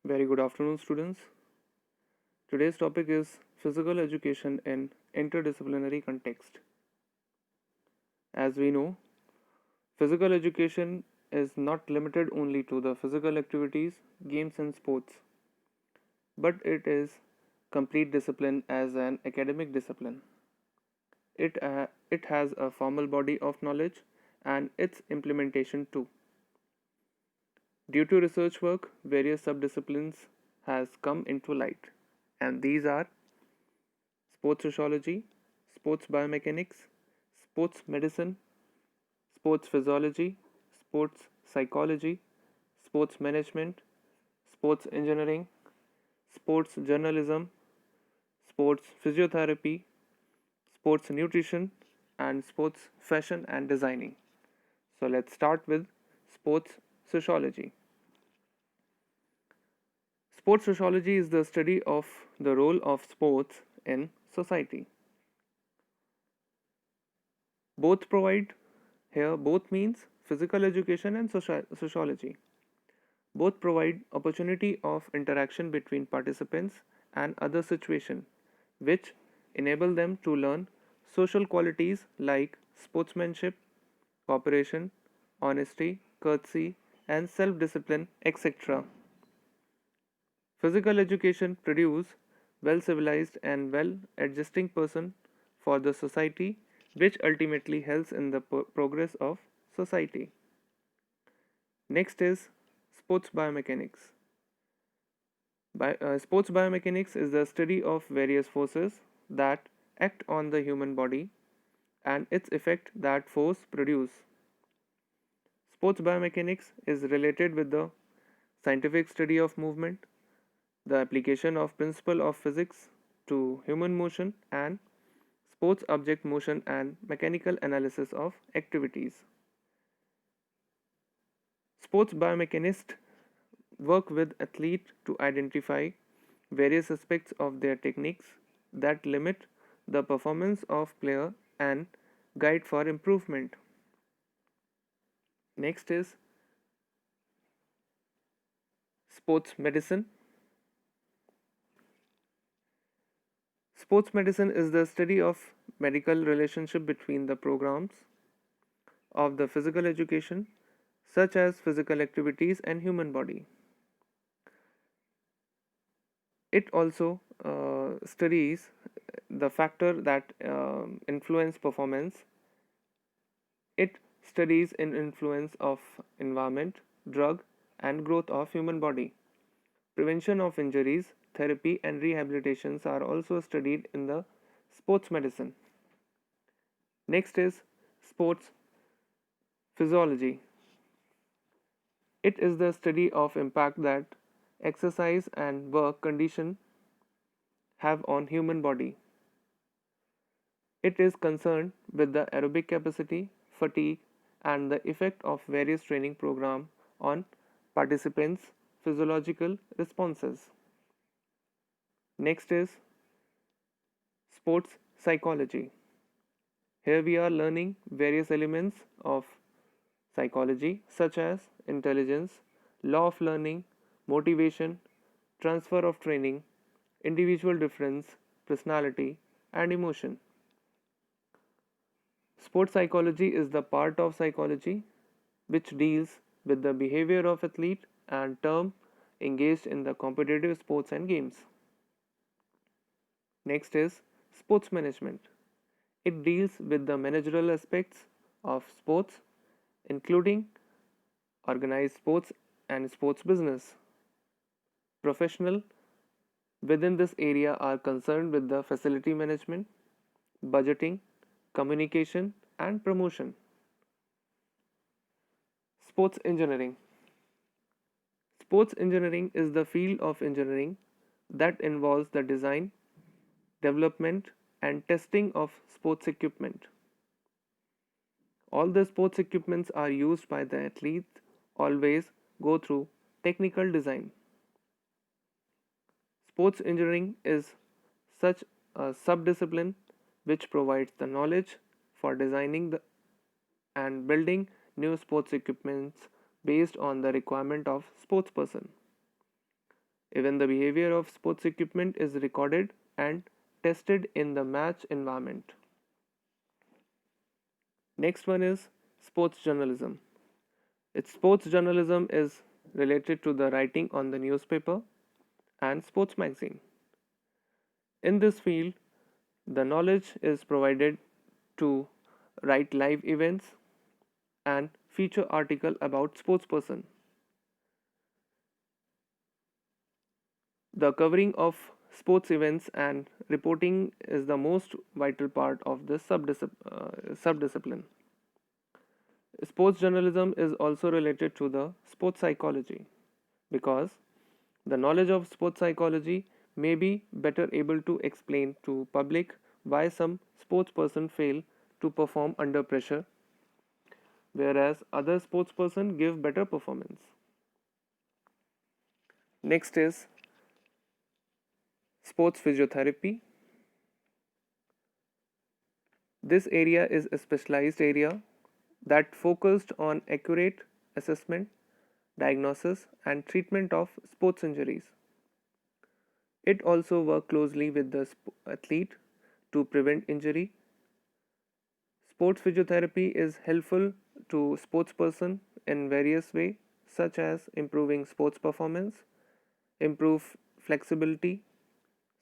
Very good afternoon, students. Today's topic is physical education in interdisciplinary context. As we know, physical education is not limited only to the physical activities, games, and sports, but it is complete discipline as an academic discipline. It has a formal body of knowledge and its implementation too. Due to research work, various subdisciplines has come into light, and these are sports sociology, sports biomechanics, sports medicine, sports physiology, sports psychology, sports management, sports engineering, sports journalism, sports physiotherapy, sports nutrition, and sports fashion and designing. So let's start with sports sociology. Sports sociology is the study of the role of sports in society. Both provide here both means physical education and sociology. Both provide opportunity of interaction between participants and other situation which enable them to learn social qualities like sportsmanship, cooperation, honesty, courtesy, and self-discipline, etc. Physical education produce well civilized and well adjusting person for the society which ultimately helps in the progress of society. Next is sports biomechanics. Sports biomechanics is the study of various forces that act on the human body and its effect that force produce. Sports biomechanics is related with the scientific study of movement, the application of principle of physics to human motion and sports object motion and mechanical analysis of activities. Sports biomechanists work with athletes to identify various aspects of their techniques that limit the performance of player and guide for improvement. Next is sports medicine. Sports medicine is the study of medical relationship between the programs of the physical education such as physical activities and human body. It also studies the factor that influence performance. It studies in influence of environment, drug, and growth of human body. Prevention of injuries, therapy, and rehabilitations are also studied in the sports medicine. Next is sports physiology. It is the study of impact that exercise and work condition have on human body. It is concerned with the aerobic capacity, fatigue, and the effect of various training programs on participants' physiological responses. Next is sports psychology. Here we are learning various elements of psychology such as intelligence, law of learning, motivation, transfer of training, individual difference, personality, and emotion. Sports psychology is the part of psychology which deals with the behavior of athlete and term engaged in the competitive sports and games. Next is sports management. It deals with the managerial aspects of sports including organized sports and sports business. Professional within this area are concerned with the facility management, budgeting, communication, and promotion. Sports engineering. Sports engineering is the field of engineering that involves the design, development, and testing of sports equipment. All the sports equipments are used by the athlete always go through technical design. Sports engineering is such a subdiscipline which provides the knowledge for designing and building new sports equipments based on the requirement of sports person. Even the behavior of sports equipment is recorded and tested in the match environment. Next one is sports journalism. Its sports journalism is related to the writing on the newspaper and sports magazine. In this field, the knowledge is provided to write live events and feature article about sports person. The covering of sports events and reporting is the most vital part of this subdiscipline. Sports journalism is also related to the sports psychology because the knowledge of sports psychology may be better able to explain to public why some sports person fail to perform under pressure whereas other sports person give better performance. Next is sports physiotherapy. This area is a specialized area that focused on accurate assessment, diagnosis and treatment of sports injuries. It also works closely with the athlete to prevent injury. Sports physiotherapy is helpful to sportsperson in various ways such as improving sports performance, improve flexibility,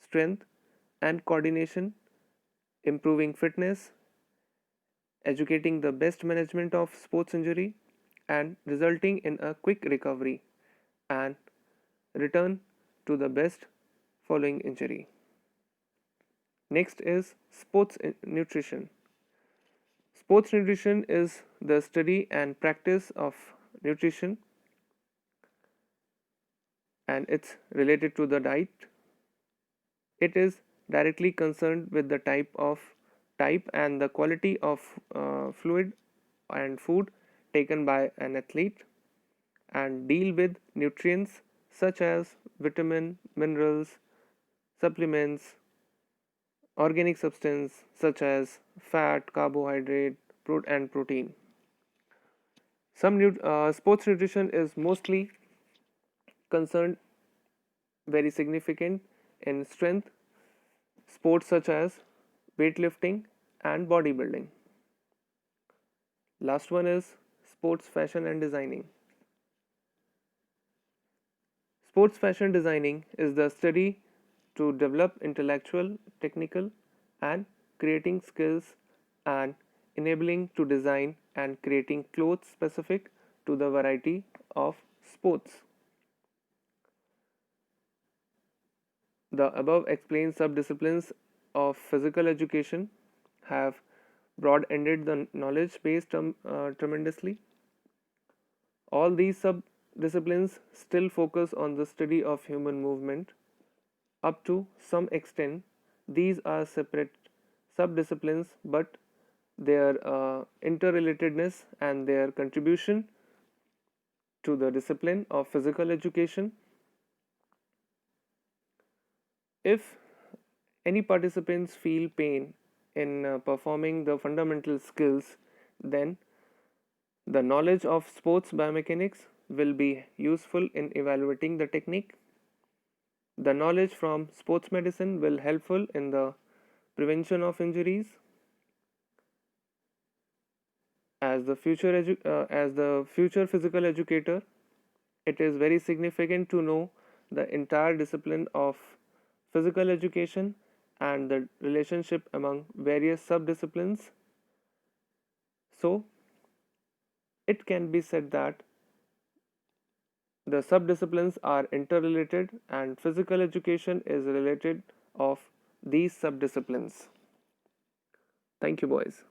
strength and coordination, improving fitness, educating the best management of sports injury and resulting in a quick recovery and return to the best following injury. Next is sports nutrition. Sports nutrition is the study and practice of nutrition and it's related to the diet. It is directly concerned with the type and the quality of fluid and food taken by an athlete and deal with nutrients such as vitamin, minerals, supplements, organic substance such as fat, carbohydrate, and protein. Sports nutrition is mostly concerned very significant in strength sports such as weightlifting and bodybuilding. Last one is sports fashion and designing. Sports fashion designing is the study to develop intellectual, technical, and creating skills and enabling to design and creating clothes specific to the variety of sports. The above explained subdisciplines of physical education have broad-ended the knowledge base tremendously. All these subdisciplines still focus on the study of human movement. Up to some extent, these are separate subdisciplines, but their interrelatedness and their contribution to the discipline of physical education. If any participants feel pain in performing the fundamental skills, then the knowledge of sports biomechanics will be useful in evaluating the technique. The knowledge from sports medicine will helpful in the prevention of injuries. As the future physical educator, it is very significant to know the entire discipline of physical education and the relationship among various subdisciplines. So, it can be said that the subdisciplines are interrelated and physical education is related of these subdisciplines. Thank you, boys.